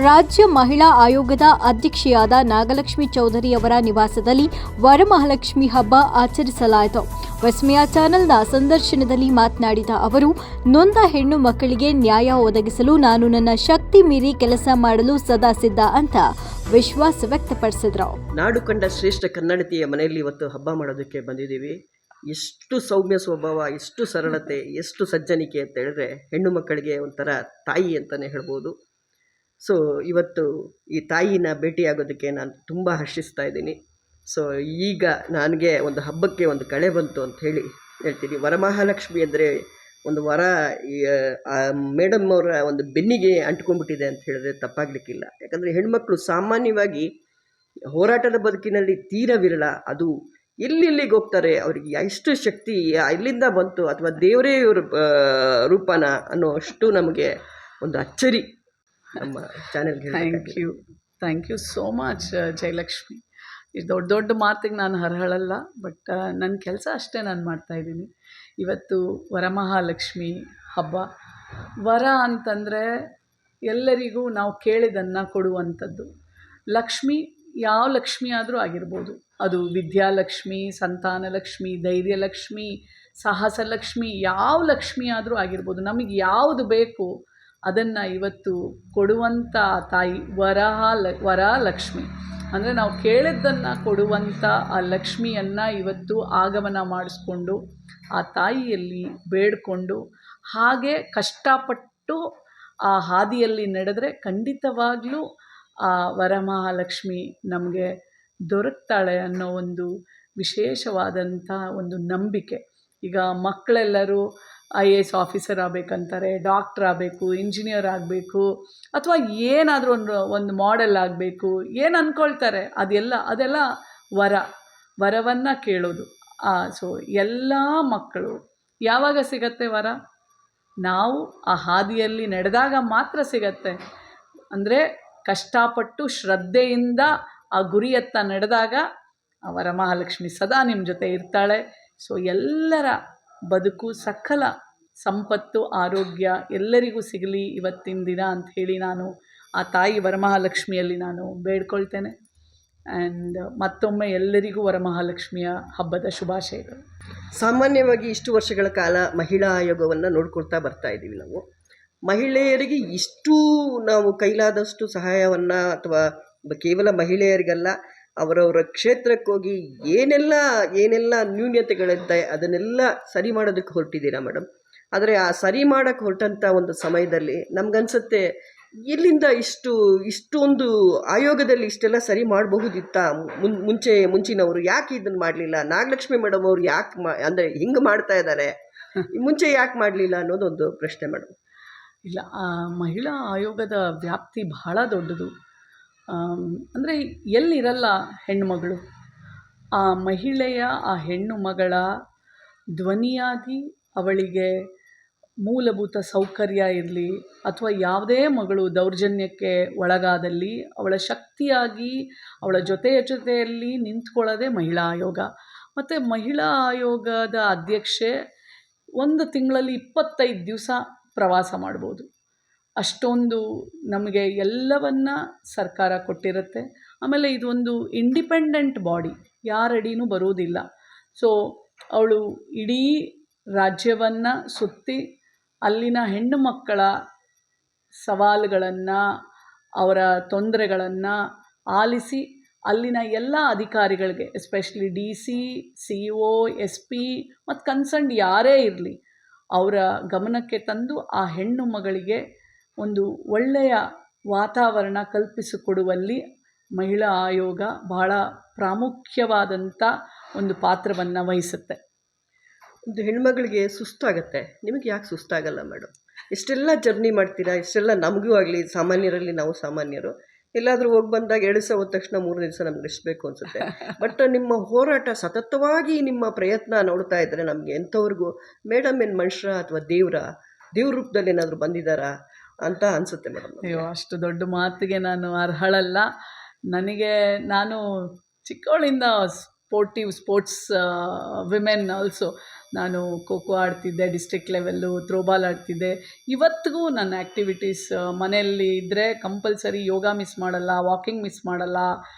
ರಾಜ್ಯ ಮಹಿಳಾ ಆಯೋಗದ ಅಧ್ಯಕ್ಷೆಯಾದ ನಾಗಲಕ್ಷ್ಮಿ ಚೌಧರಿ ಅವರ ನಿವಾಸದಲ್ಲಿ ವರಮಹಾಲಕ್ಷ್ಮಿ ಹಬ್ಬ ಆಚರಿಸಲಾಯಿತು. ವಿಸ್ಮಯ ಚಾನೆಲ್ನ ಸಂದರ್ಶನದಲ್ಲಿ ಮಾತನಾಡಿದ ಅವರು, ನೊಂದ ಹೆಣ್ಣು ಮಕ್ಕಳಿಗೆ ನ್ಯಾಯ ಒದಗಿಸಲು ನಾನು ನನ್ನ ಶಕ್ತಿ ಮೀರಿ ಕೆಲಸ ಮಾಡಲು ಸದಾ ಸಿದ್ಧ ಅಂತ ವಿಶ್ವಾಸ ವ್ಯಕ್ತಪಡಿಸಿದರು. ನಾಡು ಕಂಡ ಶ್ರೇಷ್ಠ ಕನ್ನಡತಿಯ ಮನೆಯಲ್ಲಿ ಇವತ್ತು ಹಬ್ಬ ಮಾಡೋದಕ್ಕೆ ಬಂದಿದ್ದೀವಿ. ಎಷ್ಟು ಸೌಮ್ಯ ಸ್ವಭಾವ, ಎಷ್ಟು ಸರಳತೆ, ಎಷ್ಟು ಸಜ್ಜನಿಕೆ ಅಂತ ಹೇಳಿದ್ರೆ ಹೆಣ್ಣು ಮಕ್ಕಳಿಗೆ ಒಂಥರ ತಾಯಿ ಅಂತಲೇ ಹೇಳ್ಬೋದು. ಸೊ ಇವತ್ತು ಈ ತಾಯಿನ ಭೇಟಿಯಾಗೋದಕ್ಕೆ ನಾನು ತುಂಬ ಹರ್ಷಿಸ್ತಾ ಇದ್ದೀನಿ. ಸೊ ಈಗ ನನಗೆ ಒಂದು ಹಬ್ಬಕ್ಕೆ ಒಂದು ಕಳೆ ಬಂತು ಅಂತ ಹೇಳ್ತೀನಿ. ವರಮಹಾಲಕ್ಷ್ಮಿ ಅಂದರೆ ಒಂದು ವರ ಮೇಡಮ್ ಅವರ ಒಂದು ಬೆನ್ನಿಗೆ ಅಂಟ್ಕೊಂಡ್ಬಿಟ್ಟಿದೆ ಅಂತ ಹೇಳಿದ್ರೆ ತಪ್ಪಾಗಲಿಕ್ಕಿಲ್ಲ. ಯಾಕಂದರೆ ಹೆಣ್ಮಕ್ಳು ಸಾಮಾನ್ಯವಾಗಿ ಹೋರಾಟದ ಬದುಕಿನಲ್ಲಿ ತೀರ ವಿರಳ. ಅದು ಎಲ್ಲಿಗೆ ಹೋಗ್ತಾರೆ, ಅವರಿಗೆ ಎಷ್ಟು ಶಕ್ತಿ ಎಲ್ಲಿಂದ ಬಂತು, ಅಥವಾ ದೇವರೇ ಇವ್ರ ರೂಪನ ಅನ್ನೋ ಅಷ್ಟು ನಮಗೆ ಒಂದು ಅಚ್ಚರಿ ನಮ್ಮ ಚಾನೆಲ್ಗೆ. Thank you so much Jayalakshmi. ಇಷ್ಟು ದೊಡ್ಡ ದೊಡ್ಡ ಮಾತಿಗೆ ನಾನು ಹರಹಳಲ್ಲ, ಬಟ್ ನನ್ನ ಕೆಲಸ ಅಷ್ಟೇ ನಾನು ಮಾಡ್ತಾಯಿದ್ದೀನಿ. ಇವತ್ತು ವರಮಹಾಲಕ್ಷ್ಮಿ ಹಬ್ಬ. ವರ ಅಂತಂದರೆ ಎಲ್ಲರಿಗೂ ನಾವು ಕೇಳಿದ್ದನ್ನು ಕೊಡುವಂಥದ್ದು. ಲಕ್ಷ್ಮಿ ಯಾವ ಲಕ್ಷ್ಮಿ ಆದರೂ ಆಗಿರ್ಬೋದು. ಅದು ವಿದ್ಯಾಲಕ್ಷ್ಮಿ, ಸಂತಾನಲಕ್ಷ್ಮಿ, ಧೈರ್ಯಲಕ್ಷ್ಮಿ, ಸಾಹಸಲಕ್ಷ್ಮಿ, ಯಾವ ಲಕ್ಷ್ಮಿ ಆದರೂ ಆಗಿರ್ಬೋದು. ನಮಗೆ ಯಾವುದು ಬೇಕು ಅದನ್ನು ಇವತ್ತು ಕೊಡುವಂಥ ತಾಯಿ ವರಲಕ್ಷ್ಮಿ. ಅಂದರೆ ನಾವು ಕೇಳಿದ್ದನ್ನು ಕೊಡುವಂಥ ಆ ಲಕ್ಷ್ಮಿಯನ್ನು ಇವತ್ತು ಆಗಮನ ಮಾಡಿಸ್ಕೊಂಡು ಆ ತಾಯಿಯಲ್ಲಿ ಬೇಡಿಕೊಂಡು ಹಾಗೆ ಕಷ್ಟಪಟ್ಟು ಆ ಹಾದಿಯಲ್ಲಿ ನಡೆದರೆ ಖಂಡಿತವಾಗ್ಲೂ ಆ ವರಮಹಾಲಕ್ಷ್ಮಿ ನಮಗೆ ದೊರಕ್ತಾಳೆ ಅನ್ನೋ ಒಂದು ವಿಶೇಷವಾದಂಥ ಒಂದು ನಂಬಿಕೆ. ಈಗ ಮಕ್ಕಳೆಲ್ಲರೂ IAS ಆಫೀಸರ್ ಆಗಬೇಕಂತಾರೆ, ಡಾಕ್ಟ್ರ್ ಆಗಬೇಕು, ಇಂಜಿನಿಯರ್ ಆಗಬೇಕು, ಅಥವಾ ಏನಾದರೂ ಒಂದು ಮಾಡೆಲ್ ಆಗಬೇಕು, ಏನು ಅಂದ್ಕೊಳ್ತಾರೆ ಅದೆಲ್ಲ ವರವನ್ನು ಕೇಳೋದು. ಸೊ ಎಲ್ಲ ಮಕ್ಕಳು ಯಾವಾಗ ಸಿಗತ್ತೆ ವರ? ನಾವು ಆ ಹಾದಿಯಲ್ಲಿ ನಡೆದಾಗ ಮಾತ್ರ ಸಿಗತ್ತೆ. ಅಂದರೆ ಕಷ್ಟಪಟ್ಟು ಶ್ರದ್ಧೆಯಿಂದ ಆ ಗುರಿಯತ್ತ ನಡೆದಾಗ ಆ ವರಮಹಾಲಕ್ಷ್ಮಿ ಸದಾ ನಿಮ್ಮ ಜೊತೆ ಇರ್ತಾಳೆ. ಸೊ ಎಲ್ಲರ ಬದುಕು, ಸಕಲ ಸಂಪತ್ತು, ಆರೋಗ್ಯ ಎಲ್ಲರಿಗೂ ಸಿಗಲಿ ಇವತ್ತಿನ ದಿನ ಅಂತ ಹೇಳಿ ನಾನು ಆ ತಾಯಿ ವರಮಹಾಲಕ್ಷ್ಮಿಯಲ್ಲಿ ನಾನು ಬೇಡ್ಕೊಳ್ತೇನೆ. ಆ್ಯಂಡ್ ಮತ್ತೊಮ್ಮೆ ಎಲ್ಲರಿಗೂ ವರಮಹಾಲಕ್ಷ್ಮಿಯ ಹಬ್ಬದ ಶುಭಾಶಯಗಳು. ಸಾಮಾನ್ಯವಾಗಿ ಇಷ್ಟು ವರ್ಷಗಳ ಕಾಲ ಮಹಿಳಾ ಆಯೋಗವನ್ನು ನೋಡ್ಕೊಳ್ತಾ ಬರ್ತಾ ಇದ್ದೀವಿ ನಾವು. ಮಹಿಳೆಯರಿಗೆ ಇಷ್ಟು ನಾವು ಕೈಲಾದಷ್ಟು ಸಹಾಯವನ್ನು, ಅಥವಾ ಕೇವಲ ಮಹಿಳೆಯರಿಗಲ್ಲ, ಅವರವರ ಕ್ಷೇತ್ರಕ್ಕೆ ಹೋಗಿ ಏನೆಲ್ಲ ನ್ಯೂನ್ಯತೆಗಳಿದ್ದೆ ಅದನ್ನೆಲ್ಲ ಸರಿ ಮಾಡೋದಕ್ಕೆ ಹೊರಟಿದ್ದೀರಾ ಮೇಡಮ್. ಆದರೆ ಆ ಸರಿ ಮಾಡೋಕ್ಕೆ ಹೊರಟಂಥ ಒಂದು ಸಮಯದಲ್ಲಿ ನಮಗನ್ಸುತ್ತೆ, ಎಲ್ಲಿಂದ ಇಷ್ಟೊಂದು ಆಯೋಗದಲ್ಲಿ ಇಷ್ಟೆಲ್ಲ ಸರಿ ಮಾಡಬಹುದಿತ್ತ? ಮುಂಚಿನವರು ಯಾಕೆ ಇದನ್ನು ಮಾಡಲಿಲ್ಲ? ನಾಗಲಕ್ಷ್ಮಿ ಮೇಡಮ್ ಅವರು ಯಾಕೆ ಅಂದರೆ ಹಿಂಗೆ ಮಾಡ್ತಾ ಇದ್ದಾರೆ, ಮುಂಚೆ ಯಾಕೆ ಮಾಡಲಿಲ್ಲ ಅನ್ನೋದೊಂದು ಪ್ರಶ್ನೆ ಮೇಡಮ್. ಇಲ್ಲ, ಆ ಮಹಿಳಾ ಆಯೋಗದ ವ್ಯಾಪ್ತಿ ಬಹಳ ದೊಡ್ಡದು. ಅಂದರೆ ಎಲ್ಲಿರಲ್ಲ ಹೆಣ್ಣುಮಗಳು, ಆ ಮಹಿಳೆಯ ಆ ಹೆಣ್ಣು ಮಗಳ ಧ್ವನಿಯಾಗಿ ಅವಳಿಗೆ ಮೂಲಭೂತ ಸೌಕರ್ಯ ಇರಲಿ, ಅಥವಾ ಯಾವುದೇ ಮಗಳು ದೌರ್ಜನ್ಯಕ್ಕೆ ಒಳಗಾದಲ್ಲಿ ಅವಳ ಶಕ್ತಿಯಾಗಿ ಅವಳ ಜೊತೆಯಲ್ಲಿ ನಿಂತ್ಕೊಳ್ಳೋದೇ ಮಹಿಳಾ ಆಯೋಗ. ಮತ್ತು ಮಹಿಳಾ ಆಯೋಗದ ಅಧ್ಯಕ್ಷೆ ಒಂದು ತಿಂಗಳಲ್ಲಿ 25 ದಿವಸ ಪ್ರವಾಸ ಮಾಡ್ಬೋದು. ಅಷ್ಟೊಂದು ನಮಗೆ ಎಲ್ಲವನ್ನ ಸರ್ಕಾರ ಕೊಟ್ಟಿರುತ್ತೆ. ಆಮೇಲೆ ಇದೊಂದು ಇಂಡಿಪೆಂಡೆಂಟ್ ಬಾಡಿ, ಯಾರಡಿನೂ ಬರೋದಿಲ್ಲ. ಸೊ ಅವಳು ಇಡೀ ರಾಜ್ಯವನ್ನು ಸುತ್ತಿ ಅಲ್ಲಿನ ಹೆಣ್ಣು ಮಕ್ಕಳ ಸವಾಲುಗಳನ್ನು, ಅವರ ತೊಂದರೆಗಳನ್ನು ಆಲಿಸಿ ಅಲ್ಲಿನ ಎಲ್ಲ ಅಧಿಕಾರಿಗಳಿಗೆ, ಎಸ್ಪೆಷಲಿ DC, CO, SP ಮತ್ತು ಕನ್ಸರ್ನ್ಡ್ ಯಾರೇ ಇರಲಿ, ಅವರ ಗಮನಕ್ಕೆ ತಂದು ಆ ಹೆಣ್ಣು ಮಗಳಿಗೆ ಒಂದು ಒಳ್ಳೆಯ ವಾತಾವರಣ ಕಲ್ಪಿಸಿಕೊಡುವಲ್ಲಿ ಮಹಿಳಾ ಆಯೋಗ ಬಹಳ ಪ್ರಾಮುಖ್ಯವಾದಂಥ ಒಂದು ಪಾತ್ರವನ್ನು ವಹಿಸುತ್ತೆ. ಒಂದು ಹೆಣ್ಮಗಳಿಗೆ ಸುಸ್ತಾಗತ್ತೆ, ನಿಮಗೆ ಯಾಕೆ ಸುಸ್ತಾಗಲ್ಲ ಮೇಡಮ್? ಇಷ್ಟೆಲ್ಲ ಜರ್ನಿ ಮಾಡ್ತೀರಾ, ಇಷ್ಟೆಲ್ಲ ನಮಗೂ ಆಗಲಿ, ಸಾಮಾನ್ಯರಲ್ಲಿ ನಾವು ಸಾಮಾನ್ಯರು ಎಲ್ಲಾದರೂ ಹೋಗಿ ಬಂದಾಗ 2 ದಿವಸ ಹೋದ ತಕ್ಷಣ 3 ದಿವಸ ನಮ್ಗೆ ರೆಸ್ಟ್ ಬೇಕು ಅನಿಸುತ್ತೆ. ಬಟ್ ನಿಮ್ಮ ಹೋರಾಟ ಸತತವಾಗಿ, ನಿಮ್ಮ ಪ್ರಯತ್ನ ನೋಡ್ತಾ ಇದ್ದರೆ ನಮಗೆ ಎಂಥವ್ರಿಗೂ ಮೇಡಮ್ ಏನು ಮನುಷ್ಯ ಅಥವಾ ದೇವ್ರ ರೂಪದಲ್ಲಿ ಏನಾದರೂ ಬಂದಿದ್ದಾರಾ ಅಂತ ಅನಿಸುತ್ತೆ ಮೇಡಮ್. ಅಯ್ಯೋ, ಅಷ್ಟು ದೊಡ್ಡ ಮಾತಿಗೆ ನಾನು ಅರ್ಹಳಲ್ಲ. ನಾನು ಚಿಕ್ಕವಳಿಂದ ಸ್ಪೋರ್ಟ್ಸ್ ವಿಮೆನ್ ಆಲ್ಸೋ. ನಾನು ಖೋ ಖೋ ಆಡ್ತಿದ್ದೆ, ಡಿಸ್ಟ್ರಿಕ್ಟ್ ಲೆವೆಲ್ಲು, ಥ್ರೋಬಾಲ್ ಆಡ್ತಿದ್ದೆ. ಇವತ್ತಿಗೂ ನನ್ನ ಆ್ಯಕ್ಟಿವಿಟೀಸ್ ಮನೆಯಲ್ಲಿ ಇದ್ದರೆ ಕಂಪಲ್ಸರಿ ಯೋಗ ಮಿಸ್ ಮಾಡಲ್ಲ, ವಾಕಿಂಗ್ ಮಿಸ್ ಮಾಡಲ್ಲ.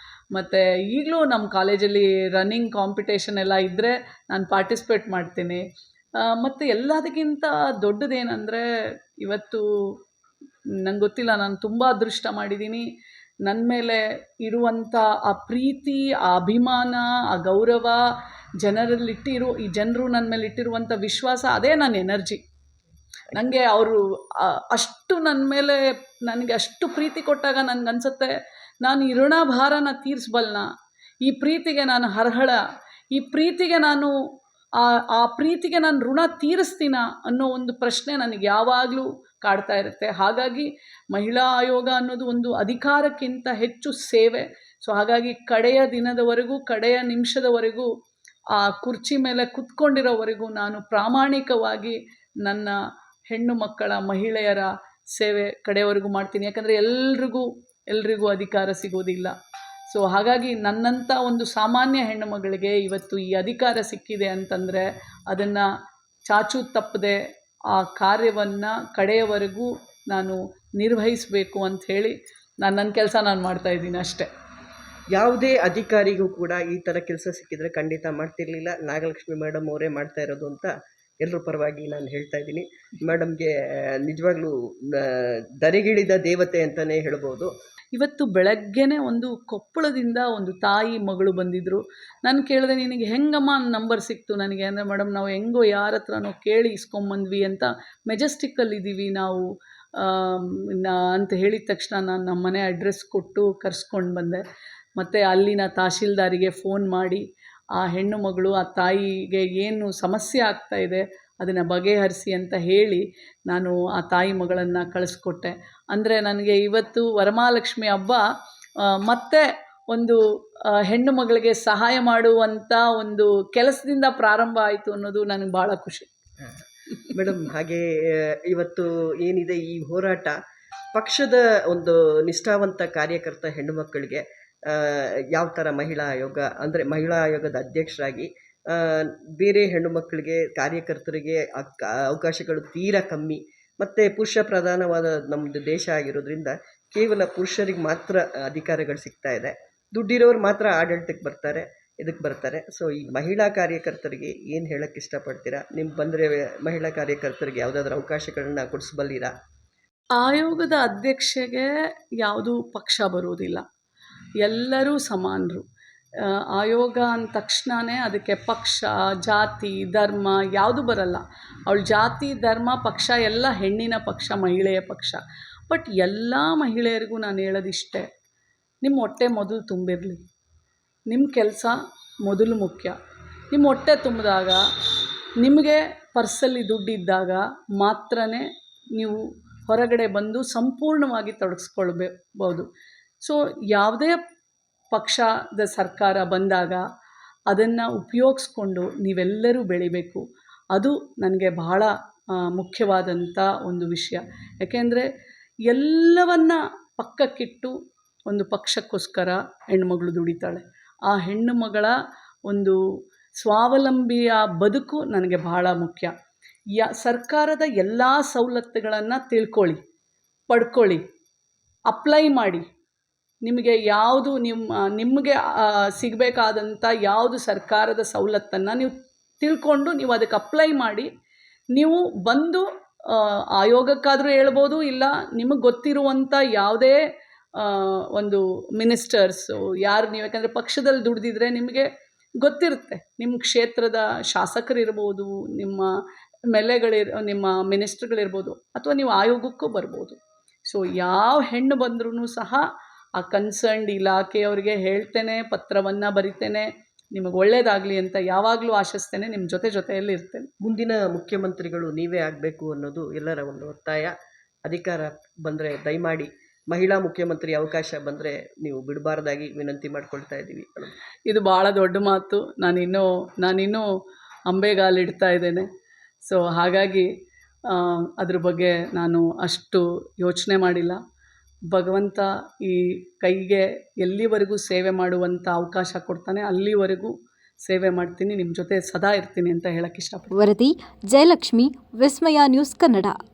ಮತ್ತು ಈಗಲೂ ನಮ್ಮ ಕಾಲೇಜಲ್ಲಿ ರನ್ನಿಂಗ್ ಕಾಂಪಿಟೇಷನ್ ಎಲ್ಲ ಇದ್ದರೆ ನಾನು ಪಾರ್ಟಿಸಿಪೇಟ್ ಮಾಡ್ತೀನಿ. ಮತ್ತು ಎಲ್ಲದಕ್ಕಿಂತ ದೊಡ್ಡದೇನೆಂದರೆ ಇವತ್ತು ನಂಗೆ ಗೊತ್ತಿಲ್ಲ, ನಾನು ತುಂಬ ಅದೃಷ್ಟ ಮಾಡಿದ್ದೀನಿ. ನನ್ನ ಮೇಲೆ ಇರುವಂಥ ಆ ಪ್ರೀತಿ, ಆ ಅಭಿಮಾನ, ಆ ಗೌರವ, ಈ ಜನರು ನನ್ನ ಮೇಲೆ ಇಟ್ಟಿರುವಂಥ ವಿಶ್ವಾಸ, ಅದೇ ನನ್ನ ಎನರ್ಜಿ. ನನಗೆ ಅವರು ಅಷ್ಟು ನನ್ನ ಮೇಲೆ ನನಗೆ ಅಷ್ಟು ಪ್ರೀತಿ ಕೊಟ್ಟಾಗ ನನಗನ್ಸುತ್ತೆ, ನಾನು ಈ ಋಣಭಾರನ ತೀರಿಸಬಲ್ನ, ಈ ಪ್ರೀತಿಗೆ ನಾನು ಅರ್ಹಳ, ಈ ಪ್ರೀತಿಗೆ ನಾನು ಆ ಪ್ರೀತಿಗೆ ನಾನು ಋಣ ತೀರಿಸ್ತೀನ ಅನ್ನೋ ಒಂದು ಪ್ರಶ್ನೆ ನನಗೆ ಯಾವಾಗಲೂ ಕಾಡ್ತಾ ಇರುತ್ತೆ. ಹಾಗಾಗಿ ಮಹಿಳಾ ಆಯೋಗ ಅನ್ನೋದು ಒಂದು ಅಧಿಕಾರಕ್ಕಿಂತ ಹೆಚ್ಚು ಸೇವೆ. ಸೊ ಹಾಗಾಗಿ ಕಡೆಯ ದಿನದವರೆಗೂ, ಕಡೆಯ ನಿಮಿಷದವರೆಗೂ, ಆ ಕುರ್ಚಿ ಮೇಲೆ ಕುತ್ಕೊಂಡಿರೋವರೆಗೂ ನಾನು ಪ್ರಾಮಾಣಿಕವಾಗಿ ನನ್ನ ಹೆಣ್ಣು ಮಕ್ಕಳ, ಮಹಿಳೆಯರ ಸೇವೆ ಕಡೆಯವರೆಗೂ ಮಾಡ್ತೀನಿ. ಯಾಕಂದರೆ ಎಲ್ರಿಗೂ ಅಧಿಕಾರ ಸಿಗೋದಿಲ್ಲ. ಸೊ ಹಾಗಾಗಿ ನನ್ನಂಥ ಒಂದು ಸಾಮಾನ್ಯ ಹೆಣ್ಣು ಮಗಳಿಗೆ ಇವತ್ತು ಈ ಅಧಿಕಾರ ಸಿಕ್ಕಿದೆ ಅಂತಂದರೆ ಅದನ್ನು ಚಾಚೂ ತಪ್ಪದೆ ಆ ಕಾರ್ಯವನ್ನು ಕಡೆಯವರೆಗೂ ನಾನು ನಿರ್ವಹಿಸಬೇಕು ಅಂಥೇಳಿ ನನ್ನ ಕೆಲಸ ನಾನು ಮಾಡ್ತಾಯಿದ್ದೀನಿ ಅಷ್ಟೇ. ಯಾವುದೇ ಅಧಿಕಾರಿಗೂ ಕೂಡ ಈ ಥರ ಕೆಲಸ ಸಿಕ್ಕಿದರೆ ಖಂಡಿತ ಮಾಡ್ತಿರ್ಲಿಲ್ಲ. ನಾಗಲಕ್ಷ್ಮಿ ಮೇಡಮ್ ಅವರೇ ಮಾಡ್ತಾ ಇರೋದು ಅಂತ ಎಲ್ಲರ ಪರವಾಗಿ ನಾನು ಹೇಳ್ತಾ ಇದ್ದೀನಿ. ಮೇಡಮ್ಗೆ ನಿಜವಾಗ್ಲೂ ದರೆಗಿಳಿದ ದೇವತೆ ಅಂತಲೇ ಹೇಳ್ಬೋದು. ಇವತ್ತು ಬೆಳಗ್ಗೆನೇ ಒಂದು ಕೊಪ್ಪಳದಿಂದ ಒಂದು ತಾಯಿ ಮಗಳು ಬಂದಿದ್ದರು. ನಾನು ಕೇಳಿದೆ, ನಿನಗೆ ಹೆಂಗಮ್ಮ ನಂಬರ್ ಸಿಕ್ತು ನನಗೆ ಅಂದರೆ, ಮೇಡಮ್ ನಾವು ಹೆಂಗೋ ಯಾರ ಹತ್ರನೋ ಕೇಳಿ ಇಸ್ಕೊಂಬಂದ್ವಿ ಅಂತ, ಮೆಜೆಸ್ಟಿಕ್ಕಲ್ಲಿದ್ದೀವಿ ನಾವು ಅಂತ ಹೇಳಿದ ತಕ್ಷಣ ನಾನು ನಮ್ಮ ಮನೆ ಅಡ್ರೆಸ್ ಕೊಟ್ಟು ಕರೆಸ್ಕೊಂಡು ಬಂದೆ. ಮತ್ತು ಅಲ್ಲಿನ ತಹಶೀಲ್ದಾರಿಗೆ ಫೋನ್ ಮಾಡಿ ಆ ಹೆಣ್ಣು ಮಗಳು, ಆ ತಾಯಿಗೆ ಏನು ಸಮಸ್ಯೆ ಆಗ್ತಾಯಿದೆ ಅದನ್ನು ಬಗೆಹರಿಸಿ ಅಂತ ಹೇಳಿ ನಾನು ಆ ತಾಯಿ ಮಗಳನ್ನು ಕಳಿಸ್ಕೊಟ್ಟೆ. ಅಂದರೆ ನನಗೆ ಇವತ್ತು ವರಮಹಾಲಕ್ಷ್ಮಿ ಹಬ್ಬ ಮತ್ತೆ ಒಂದು ಹೆಣ್ಣು ಮಗಳಿಗೆ ಸಹಾಯ ಮಾಡುವಂಥ ಒಂದು ಕೆಲಸದಿಂದ ಪ್ರಾರಂಭ ಆಯಿತು ಅನ್ನೋದು ನನಗೆ ಭಾಳ ಖುಷಿ. ಮೇಡಮ್, ಹಾಗೆ ಇವತ್ತು ಏನಿದೆ ಈ ಹೋರಾಟ, ಪಕ್ಷದ ಒಂದು ನಿಷ್ಠಾವಂತ ಕಾರ್ಯಕರ್ತ ಹೆಣ್ಣು ಮಕ್ಕಳಿಗೆ ಯಾವ ಥರ ಮಹಿಳಾ ಆಯೋಗ ಅಂದರೆ ಮಹಿಳಾ ಆಯೋಗದ ಅಧ್ಯಕ್ಷರಾಗಿ ಬೇರೆ ಹೆಣ್ಣು ಮಕ್ಕಳಿಗೆ, ಕಾರ್ಯಕರ್ತರಿಗೆ ಅವಕಾಶಗಳು ತೀರಾ ಕಮ್ಮಿ, ಮತ್ತು ಪುರುಷ ಪ್ರಧಾನವಾದ ನಮ್ಮದು ದೇಶ ಆಗಿರೋದ್ರಿಂದ ಕೇವಲ ಪುರುಷರಿಗೆ ಮಾತ್ರ ಅಧಿಕಾರಗಳು ಸಿಗ್ತಾ ಇದೆ. ದುಡ್ಡಿರೋರು ಮಾತ್ರ ಆಡಳಿತಕ್ಕೆ ಬರ್ತಾರೆ. ಸೊ ಈ ಮಹಿಳಾ ಕಾರ್ಯಕರ್ತರಿಗೆ ಏನು ಹೇಳೋಕ್ಕೆ ಇಷ್ಟಪಡ್ತೀರಾ? ನಿಮ್ಗೆ ಬಂದರೆ ಮಹಿಳಾ ಕಾರ್ಯಕರ್ತರಿಗೆ ಯಾವುದಾದ್ರೂ ಅವಕಾಶಗಳನ್ನ ಕೊಡಿಸ್ಬಲ್ಲಿರಾ? ಆಯೋಗದ ಅಧ್ಯಕ್ಷೆಗೆ ಯಾವುದೂ ಪಕ್ಷ ಬರುವುದಿಲ್ಲ, ಎಲ್ಲರೂ ಸಮಾನರು. ಆಯೋಗ ಅಂದ ತಕ್ಷಣವೇ ಅದಕ್ಕೆ ಪಕ್ಷ, ಜಾತಿ, ಧರ್ಮ ಯಾವುದು ಬರಲ್ಲ. ಅವಳ ಜಾತಿ, ಧರ್ಮ, ಪಕ್ಷ ಎಲ್ಲ ಹೆಣ್ಣಿನ ಪಕ್ಷ, ಮಹಿಳೆಯ ಪಕ್ಷ. ಬಟ್ ಎಲ್ಲ ಮಹಿಳೆಯರಿಗೂ ನಾನು ಹೇಳೋದಿಷ್ಟೇ, ನಿಮ್ಮ ಹೊಟ್ಟೆ ಮೊದಲು ತುಂಬಿರಲಿ, ನಿಮ್ಮ ಕೆಲಸ ಮೊದಲು ಮುಖ್ಯ. ನಿಮ್ಮ ಹೊಟ್ಟೆ ತುಂಬಿದಾಗ, ನಿಮಗೆ ಪರ್ಸಲ್ಲಿ ದುಡ್ಡಿದ್ದಾಗ ಮಾತ್ರ ನೀವು ಹೊರಗಡೆ ಬಂದು ಸಂಪೂರ್ಣವಾಗಿ ತೊಡಗಿಸ್ಕೊಳ್ಬೋದು. ಸೊ ಯಾವುದೇ ಪಕ್ಷದ ಸರ್ಕಾರ ಬಂದಾಗ ಅದನ್ನು ಉಪಯೋಗಿಸ್ಕೊಂಡು ನೀವೆಲ್ಲರೂ ಬೆಳಿಬೇಕು. ಅದು ನನಗೆ ಬಹಳ ಮುಖ್ಯವಾದಂಥ ಒಂದು ವಿಷಯ. ಯಾಕೆಂದರೆ ಎಲ್ಲವನ್ನ ಪಕ್ಕಕ್ಕಿಟ್ಟು ಒಂದು ಪಕ್ಷಕ್ಕೋಸ್ಕರ ಹೆಣ್ಣುಮಗಳು ದುಡಿತಾಳೆ. ಆ ಹೆಣ್ಣು ಮಗಳ ಒಂದು ಸ್ವಾವಲಂಬಿಯ ಬದುಕು ನನಗೆ ಬಹಳ ಮುಖ್ಯ. ಸರ್ಕಾರದ ಎಲ್ಲ ಸವಲತ್ತುಗಳನ್ನು ತಿಳ್ಕೊಳ್ಳಿ, ಪಡ್ಕೊಳ್ಳಿ, ಅಪ್ಲೈ ಮಾಡಿ. ನಿಮಗೆ ಯಾವುದು ನಿಮಗೆ ಸಿಗಬೇಕಾದಂಥ ಯಾವುದು ಸರ್ಕಾರದ ಸವಲತ್ತನ್ನು ನೀವು ತಿಳ್ಕೊಂಡು ನೀವು ಅದಕ್ಕೆ ಅಪ್ಲೈ ಮಾಡಿ. ನೀವು ಬಂದು ಆಯೋಗಕ್ಕಾದರೂ ಹೇಳ್ಬೋದು, ಇಲ್ಲ ನಿಮಗೆ ಗೊತ್ತಿರುವಂಥ ಯಾವುದೇ ಒಂದು ಮಿನಿಸ್ಟರ್ಸು ಯಾರು ನೀವು, ಯಾಕಂದರೆ ಪಕ್ಷದಲ್ಲಿ ದುಡ್ದಿದ್ರೆ ನಿಮಗೆ ಗೊತ್ತಿರುತ್ತೆ, ನಿಮ್ಮ ಕ್ಷೇತ್ರದ ಶಾಸಕರಿರ್ಬೋದು, ನಿಮ್ಮ ನಿಮ್ಮ ಮಿನಿಸ್ಟ್ರುಗಳಿರ್ಬೋದು, ಅಥವಾ ನೀವು ಆಯೋಗಕ್ಕೂ ಬರ್ಬೋದು. ಸೊ ಯಾವ ಹೆಣ್ಣು ಬಂದ್ರೂ ಸಹ ಆ ಕನ್ಸರ್ನ್ಡ್ ಇಲಾಖೆಯವರಿಗೆ ಹೇಳ್ತೇನೆ, ಪತ್ರವನ್ನು ಬರಿತೇನೆ, ನಿಮಗೆ ಒಳ್ಳೆಯದಾಗಲಿ ಅಂತ ಯಾವಾಗಲೂ ಆಶಿಸ್ತೇನೆ. ನಿಮ್ಮ ಜೊತೆಯಲ್ಲಿ ಇರ್ತೇನೆ. ಮುಂದಿನ ಮುಖ್ಯಮಂತ್ರಿಗಳು ನೀವೇ ಆಗಬೇಕು ಅನ್ನೋದು ಎಲ್ಲರ ಒಂದು ಒತ್ತಾಯ. ಅಧಿಕಾರ ಬಂದರೆ ದಯಮಾಡಿ ಮಹಿಳಾ ಮುಖ್ಯಮಂತ್ರಿ ಅವಕಾಶ ಬಂದರೆ ನೀವು ಬಿಡಬಾರ್ದಾಗಿ ವಿನಂತಿ ಮಾಡ್ಕೊಳ್ತಾ ಇದ್ದೀವಿ. ಇದು ಭಾಳ ದೊಡ್ಡ ಮಾತು. ನಾನಿನ್ನೂ ಅಂಬೆಗಾಲಿಡ್ತಾ ಇದ್ದೇನೆ. ಸೊ ಹಾಗಾಗಿ ಅದ್ರ ಬಗ್ಗೆ ನಾನು ಅಷ್ಟು ಯೋಚನೆ ಮಾಡಿಲ್ಲ. ಭಗವಂತ ಈ ಕೈಗೆ ಎಲ್ಲಿವರೆಗೂ ಸೇವೆ ಮಾಡುವಂಥ ಅವಕಾಶ ಕೊಡ್ತಾನೆ, ಅಲ್ಲಿವರೆಗೂ ಸೇವೆ ಮಾಡ್ತೀನಿ, ನಿಮ್ಮ ಜೊತೆ ಸದಾ ಇರ್ತೀನಿ ಅಂತ ಹೇಳಕ್ಕೆ ಇಷ್ಟಪಡ್ತೀನಿ. ವರದಿ ಜಯಲಕ್ಷ್ಮಿ, ವಿಸ್ಮಯ ನ್ಯೂಸ್ ಕನ್ನಡ.